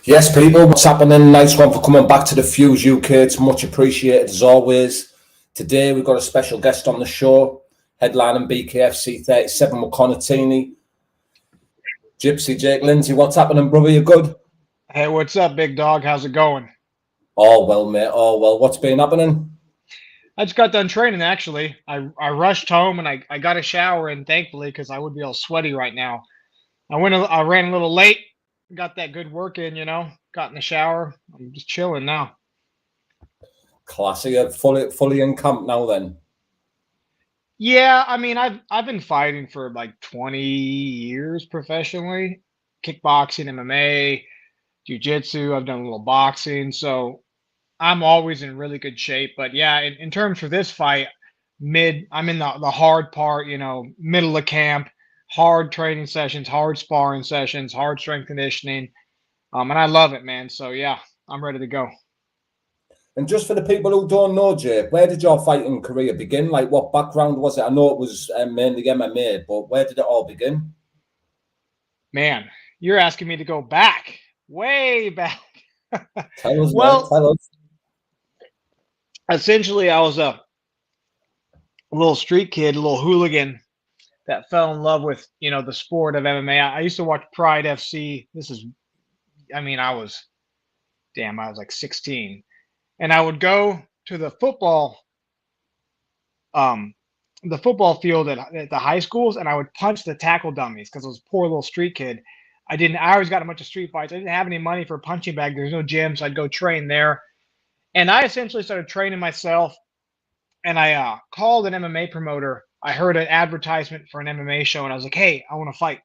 Yes, people, what's happening? Nice one for coming back to the Fuse UK. It's much appreciated as always. Today we've got a special guest on the show, headlining BKFC 37 with Connor Tierney. Gypsy Jake Lindsey, what's happening, brother? You good? Hey, what's up, big dog? How's it going? All well, mate. All well. What's been happening? I just got done training, actually. I rushed home and I got a shower in, thankfully, because I would be all sweaty right now. I ran a little late, got that good work in, got in the shower. I'm just chilling now. Classy. You're fully in camp now then? Yeah, I mean, I've been fighting for like 20 years professionally. Kickboxing, MMA, jiu-jitsu, I've done a little boxing, so I'm always in really good shape. But yeah, in terms for this fight, I'm in the hard part, middle of camp, hard training sessions, hard sparring sessions, hard strength conditioning. And I love it, man. So yeah, I'm ready to go. And just for the people who don't know, Jake, where did your fighting career begin? Like, what background was it? I know it was mainly MMA, but where did it all begin? Man, you're asking me to go back, way back. Tell us, mate. Well, Tell us. essentially, I was a little street kid, a little hooligan that fell in love with, the sport of MMA. I used to watch Pride FC. I was like 16. And I would go to um, the football field at the high schools, and I would punch the tackle dummies because I was a poor little street kid. I always got a bunch of street fights. I didn't have any money for a punching bag. There's no gym, so I'd go train there. And I essentially started training myself, and I called an MMA promoter. I heard an advertisement for an MMA show, and I was like, "Hey, I want to fight."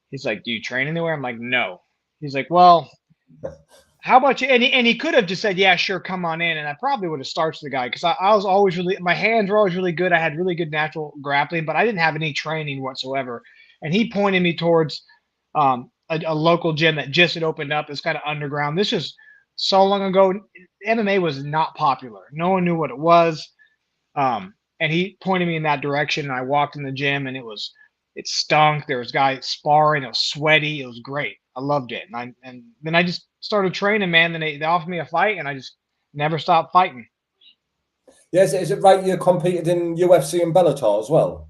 He's like, "Do you train anywhere?" I'm like, "No." He's like, "Well, how about you?" And he could have just said, "Yeah, sure, come on in." And I probably would have starched the guy because I was always my hands were always really good. I had really good natural grappling, but I didn't have any training whatsoever. And he pointed me towards a local gym that just had opened up. It's kind of underground. This is so long ago. MMA was not popular. No one knew what it was. And he pointed me in that direction. And I walked in the gym, and it stunk. There was guys sparring. It was sweaty. It was great. I loved it. And then I just started training, man. Then they offered me a fight, and I just never stopped fighting. Yes, is it right you competed in UFC and Bellator as well?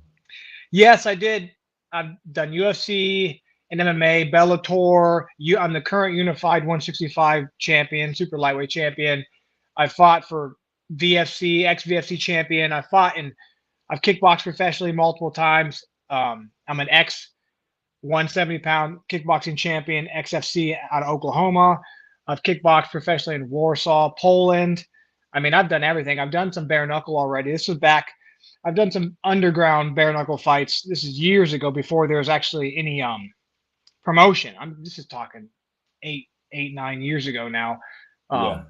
Yes, I did. I've done UFC and MMA, Bellator. I'm the current unified 165 champion, super lightweight champion. I fought for VFC, ex VFC champion. I've kickboxed professionally multiple times. I'm an ex 170-pound kickboxing champion, XFC out of Oklahoma. I've kickboxed professionally in Warsaw, Poland. I mean, I've done everything. I've done some bare knuckle already. This was back. I've done some underground bare knuckle fights. This is years ago before there was actually any promotion. This is talking 9 years ago now. Yeah.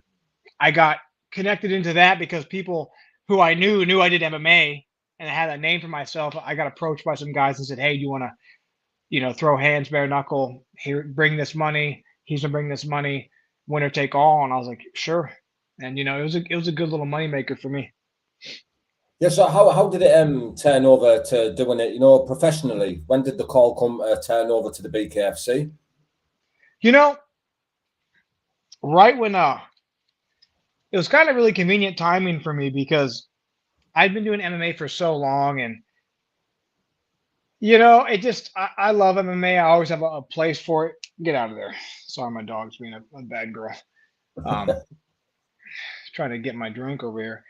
I got connected into that because people who I knew I did MMA and I had a name for myself. I got approached by some guys and said, "Hey, do you want to, throw hands bare knuckle? Here, bring this money. He's gonna bring this money. Winner take all." And I was like, "Sure." And it was a good little moneymaker for me. Yeah, so how did it turn over to doing it, professionally? When did the call come turn over to the BKFC? You know, right when it was kind of really convenient timing for me because I'd been doing MMA for so long, and it just I love MMA. I always have a place for it. Get out of there. Sorry, my dog's being a bad girl. Um, trying to get my drink over here.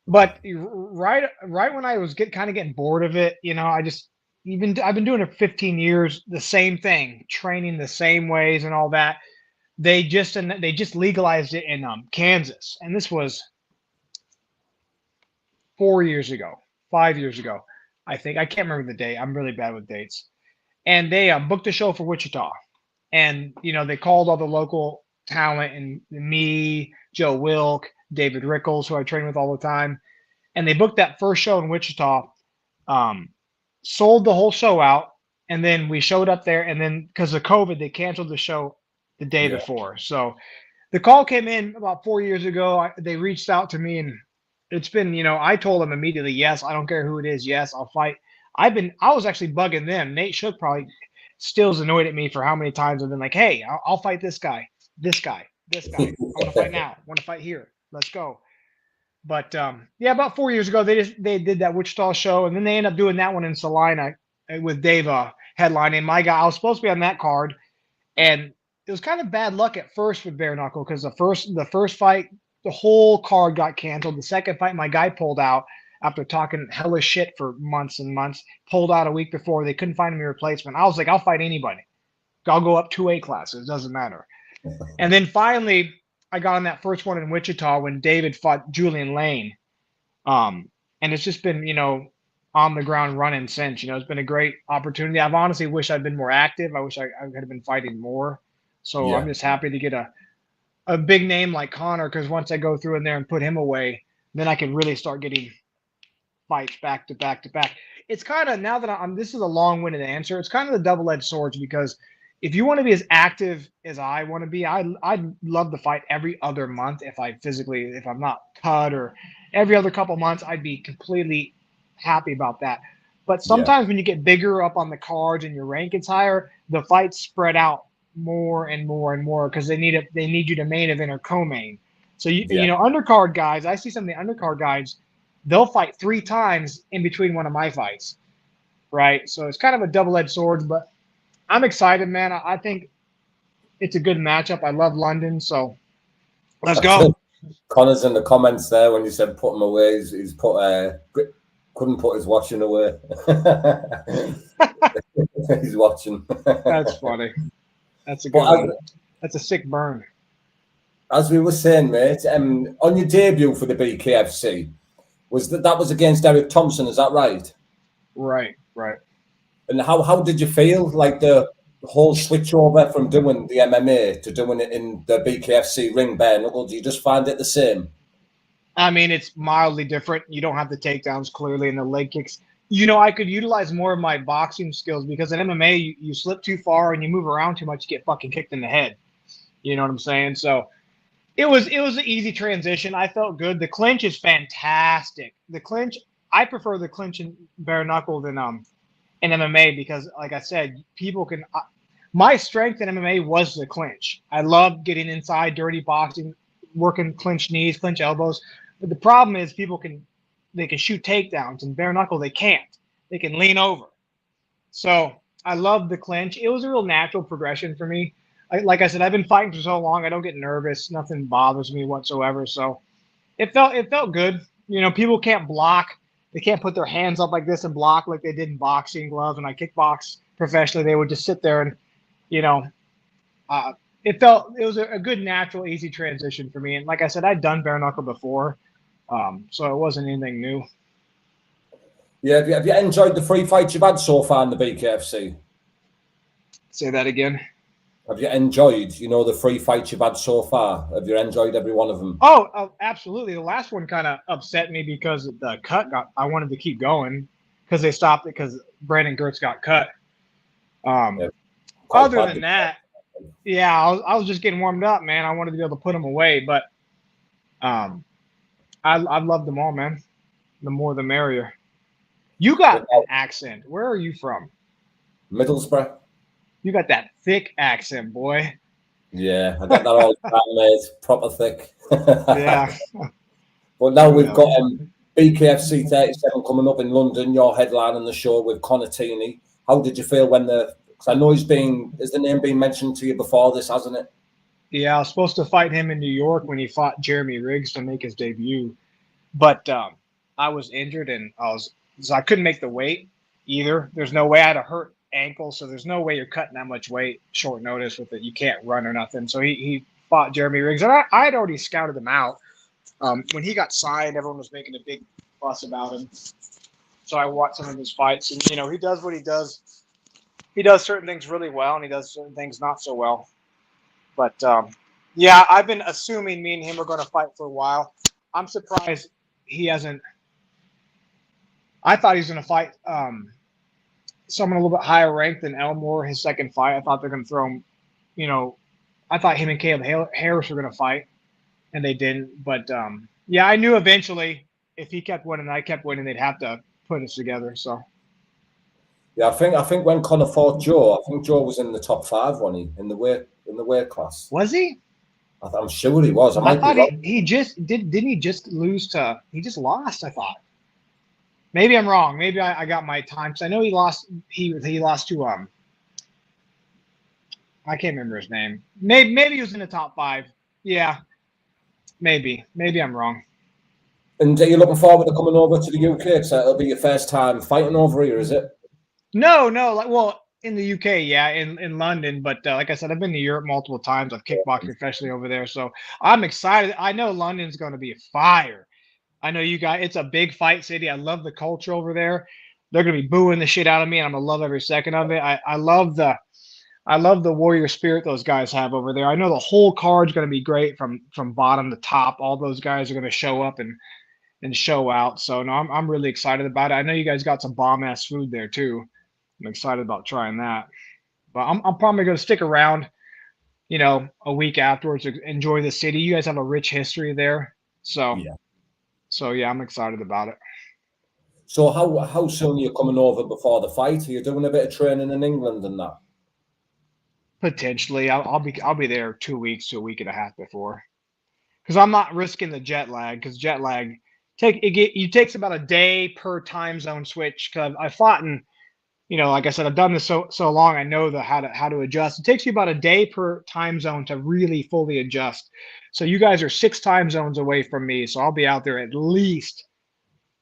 But right when I was kind of getting bored of it, I've been doing it for 15 years, the same thing, training the same ways and all that. They just legalized it in Kansas, and this was 4 years ago, 5 years ago, I think. I can't remember the date. I'm really bad with dates. And they booked a show for Wichita, and they called all the local talent and me, Joe Wilk, David Rickles, who I train with all the time, and they booked that first show in Wichita. Um, Sold the whole show out, and then we showed up there, and then because of COVID, they canceled the show the day Yeah. before. So the call came in about 4 years ago. They reached out to me, and it's been, I told them immediately, yes, I don't care who it is, yes, I'll fight. I was actually bugging them. Nate Shook probably still's annoyed at me for how many times I've been like, hey, I'll fight this guy, this guy, this guy. I want to fight now. I want to fight here. Let's go. But yeah, about 4 years ago, they did that Wichita show, and then they ended up doing that one in Salina with Dave headlining. My guy, I was supposed to be on that card, and it was kind of bad luck at first with bare knuckle because the first fight, the whole card got canceled. The second fight, my guy pulled out after talking hella shit for months and months. Pulled out a week before. They couldn't find him a replacement. I was like, I'll fight anybody. I'll go up 2 weight classes. It doesn't matter. And then finally, I got on that first one in Wichita when David fought Julian Lane. And it's just been, on the ground running since. It's been a great opportunity. I've honestly wish I'd been more active. I wish I could have been fighting more. So Yeah. I'm just happy to get a big name like Connor, because once I go through in there and put him away, then I can really start getting fights back to back to back. It's kind of, now that this is a long-winded answer, it's kind of the double-edged sword, because if you want to be as active as I want to be, I'd love to fight every other month if I'm not cut, or every other couple months, I'd be completely happy about that. But sometimes when you get bigger up on the cards and your rank gets higher, the fights spread out more and more and more because they need you to main event or co-main. So undercard guys, I see some of the undercard guys, they'll fight 3 times in between one of my fights, right? So it's kind of a double-edged sword, but I'm excited, man. I think it's a good matchup. I love London, so let's go. Connor's in the comments there when you said put him away. He's put couldn't put his watching away. He's watching. That's funny. That's a good one. That's a sick burn. As we were saying, mate, on your debut for the BKFC, that was against Eric Thompson, is that right? Right. And how did you feel? Like the whole switch over from doing the MMA to doing it in the BKFC ring bare knuckle? Do you just find it the same? I mean, it's mildly different. You don't have the takedowns clearly and the leg kicks. I could utilize more of my boxing skills, because in MMA, you slip too far and you move around too much, you get fucking kicked in the head. You know what I'm saying? So it was an easy transition. I felt good. The clinch is fantastic. I prefer the clinch in bare knuckle than in MMA, because, like I said, people can. My strength in MMA was the clinch. I love getting inside, dirty boxing, working clinch knees, clinch elbows. But the problem is they can shoot takedowns. In bare knuckle, they can't. They can lean over. So I love the clinch. It was a real natural progression for me. Like I said, I've been fighting for so long. I don't get nervous. Nothing bothers me whatsoever. So it felt good. People can't block. They can't put their hands up like this and block like they did in boxing gloves. When I kickbox professionally, they would just sit there and, it was a good, natural, easy transition for me. And like I said, I'd done bare knuckle before, so it wasn't anything new. Yeah, have you enjoyed the 3 fights you've had so far in the BKFC? Say that again. Have you enjoyed, the 3 fights you've had so far? Have you enjoyed every one of them? Oh, absolutely. The last one kind of upset me because the cut I wanted to keep going because they stopped it because Brandon Gertz got cut. Other than that, yeah, I was just getting warmed up, man. I wanted to be able to put him away, but I loved them all, man. The more the merrier. You got an accent. Where are you from? Middlesbrough. You got that thick accent, boy. Yeah, I got that all the time, mate. Proper thick. Yeah. But now we've got BKFC 37 coming up in London. You're headlining the show with Connor Tierney. How did you feel when because I know has the name been mentioned to you before this, hasn't it? Yeah, I was supposed to fight him in New York when he fought Jeremy Riggs to make his debut. But I was injured and I couldn't make the weight either. There's no way. I had a hurt ankle, so there's no way you're cutting that much weight short notice with it. You can't run or nothing. So he fought Jeremy Riggs, and I had already scouted him out. When he got signed, everyone was making a big fuss about him. So I watched some of his fights, and he does what he does. He does certain things really well, and he does certain things not so well. But yeah, I've been assuming me and him are going to fight for a while. I'm surprised he hasn't. I thought he was going to fight someone a little bit higher ranked than Elmore, his second fight. I thought they're going to throw him, I thought him and Caleb Harris were going to fight, and they didn't. But, yeah, I knew eventually if he kept winning and I kept winning, they'd have to put us together. So, Yeah, I think when Connor fought Joe, I think Joe was in the top 5 when he in the weight class. Was he? I'm sure he was. I I might be thought wrong. he just didn't he just lose to he just lost, I thought. Maybe I'm wrong. Maybe I got my times. I know he lost he lost to I can't remember his name. Maybe he was in the top 5. Yeah, maybe. Maybe I'm wrong. And are you looking forward to coming over to the UK? So it'll be your first time fighting over here, is it? No, like well, in the UK, yeah, in London, but like I said, I've been to Europe multiple times. I've kickboxed professionally over there, so I'm excited. I know London's going to be a fire. I know you guys. It's a big fight city. I love the culture over there. They're going to be booing the shit out of me, and I'm gonna love every second of it. I love the warrior spirit those guys have over there. I know the whole card's going to be great from bottom to top. All those guys are going to show up and show out. So no, I'm really excited about it. I know you guys got some bomb ass food there too. I'm excited about trying that. But I'm probably going to stick around, a week afterwards to enjoy the city. You guys have a rich history there. So, Yeah. so yeah, I'm excited about it. So how soon are you coming over before the fight? Are you doing a bit of training in England and that? Potentially, I'll be there 2 weeks to a week and a half before, because I'm not risking the jet lag. Because jet lag it takes about a day per time zone switch. Because I fought in, like I said, I've done this so long. I know how to adjust. It takes you about a day per time zone to really fully adjust. So you guys are 6 time zones away from me, so I'll be out there at least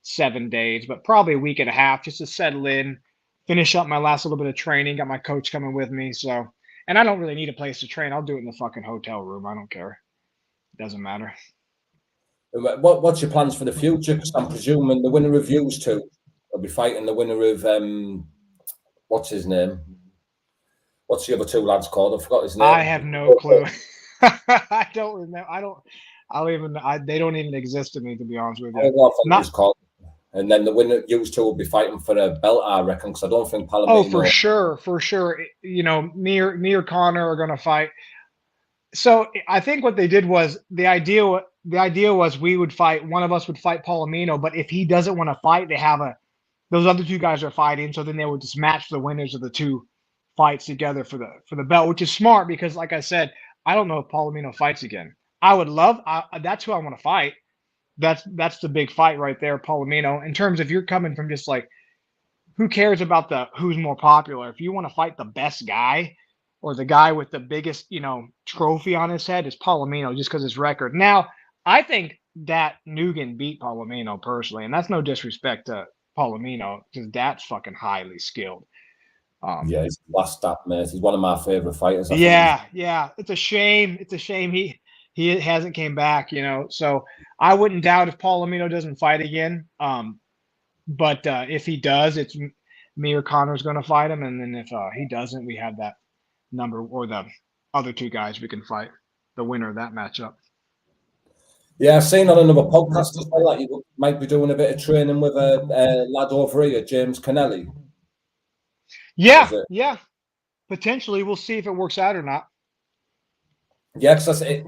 7 days, but probably a week and a half just to settle in, finish up my last little bit of training. Got my coach coming with me, so and I don't really need a place to train. I'll do it in the fucking hotel room. I don't care. It doesn't matter. What's your plans for the future? Because I'm presuming the winner of Views 2 will be fighting the winner of what's his name? What's the other 2 lads called? I forgot his I name. have no clue. I don't remember. I don't even. They don't even exist to me, to be honest with I you. don't know what I think Not. he's called. And then the winner of Views 2 will be fighting for a belt, I reckon, because I don't think Oh, for Palomino. sure, for sure. Me or Connor are gonna fight. So I think what they did was the idea was we would fight. One of us would fight Palomino, but if he doesn't want to fight, they have those other 2 guys are fighting. So then they would just match the winners of the 2 fights together for the belt, which is smart because, like I said, I don't know if Palomino fights again. I would love. That's who I want to fight. That's the big fight right there, Palomino. In terms of you're coming from just like who cares about the who's more popular? If you want to fight the best guy or the guy with the biggest, trophy on his head, is Palomino just because his record. Now, I think that Nugan beat Palomino personally, and that's no disrespect to Palomino because that's fucking highly skilled. Yeah, he's last that, mate. He's one of my favourite fighters. I think Yeah. It's a shame. It's a shame he hasn't came back. So I wouldn't doubt if Palomino doesn't fight again. But if he does, it's me or Connor's going to fight him, and then if he doesn't, we have that number or the other 2 guys we can fight the winner of that matchup. Yeah, I've seen on another podcast as well that you might be doing a bit of training with a lad over here, James Kennelly. Yeah, potentially. We'll see if it works out or not. Yeah, because it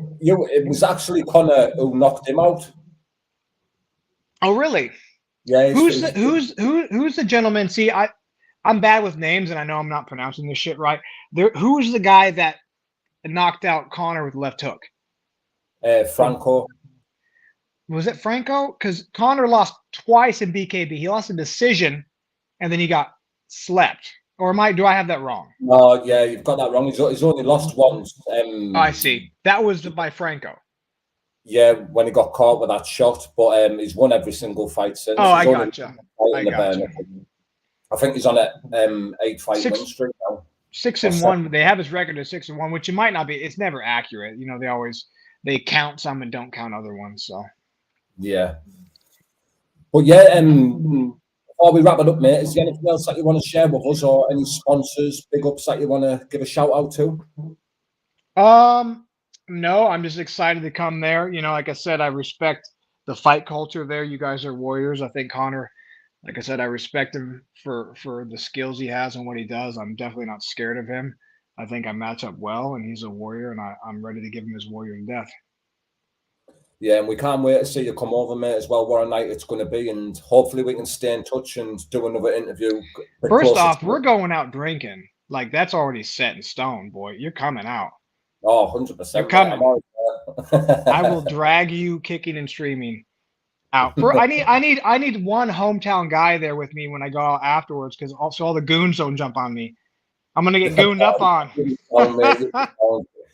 was actually Connor who knocked him out. Oh, really? Yeah, Who's the gentleman? See, I'm bad with names, and I know I'm not pronouncing this shit right. Who's the guy that knocked out Connor with left hook? Franco. Was it Franco? Because Connor lost twice in BKB. He lost a decision, and then he got slept. Or do I have that wrong? No, yeah, you've got that wrong. He's only lost once. I see. That was by Franco. Yeah, when he got caught with that shot, but he's won every single fight since. Oh, He's I gotcha. I think he's on a 8-fight win streak now. 6-1. They have his record as 6-1, which it might not be. It's never accurate. They count some and don't count other ones. So yeah, but yeah, before we wrap it up, mate, is there anything else that you want to share with us, or any sponsors, big ups that you want to give a shout out to? No, I'm just excited to come there. Like I said, I respect the fight culture there. You guys are warriors. I think Connor, like I said, I respect him for the skills he has and what he does. I'm definitely not scared of him. I think I match up well, and he's a warrior, and I'm ready to give him his warrior to death. Yeah, and we can't wait to see you come over, mate, as well. What a night it's going to be, and hopefully we can stay in touch and do another interview. First off, we're going out drinking. Like, that's already set in stone, boy. You're coming out. Oh, 100%. You're coming. I will drag you kicking and streaming out. I need one hometown guy there with me when I go out afterwards, because also all the goons don't jump on me. I'm gonna get gooned up on.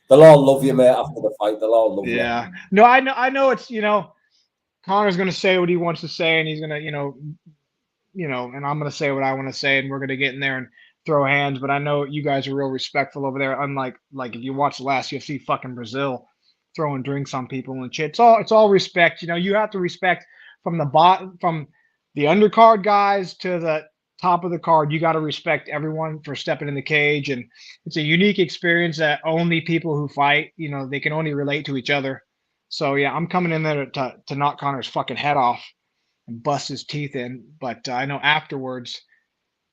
They'll all love you, mate, after the fight. They'll all love you. Yeah. No, I know it's, Connor's gonna say what he wants to say, and he's gonna, and I'm gonna say what I want to say, and we're gonna get in there and throw hands. But I know you guys are real respectful over there. Unlike, like, if you watch the last UFC, fucking Brazil, throwing drinks on people and shit. It's all respect. You have to respect from the undercard guys to the top of the card. You got to respect everyone for stepping in the cage, and it's a unique experience that only people who fight, they can only relate to each other. So yeah, I'm coming in there to knock Connor's fucking head off and bust his teeth in. But I know afterwards,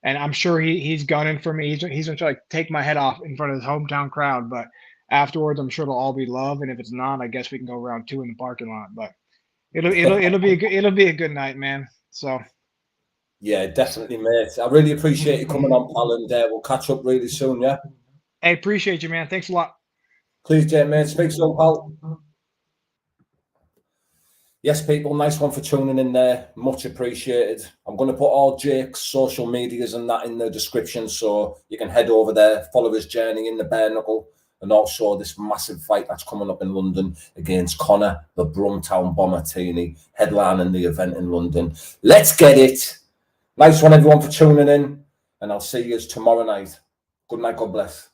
and I'm sure he's gunning for me. He's gonna try to take my head off in front of his hometown crowd. But afterwards, I'm sure it'll all be love. And if it's not, I guess we can go round 2 in the parking lot. But it'll be a good night, man. So. Yeah, definitely, mate. I really appreciate you coming on, pal, and we'll catch up really soon, yeah? Hey, appreciate you, man. Thanks a lot. Please, Jay, mate. Speak soon, pal. Yes, people, nice one for tuning in there. Much appreciated. I'm going to put all Jake's social medias and that in the description, so you can head over there, follow his journey in the bare knuckle, and also this massive fight that's coming up in London against Connor, the Brumtown Bomber Tierney, headlining the event in London. Let's get it. Nice one, everyone, for tuning in, and I'll see you tomorrow night. Good night, God bless.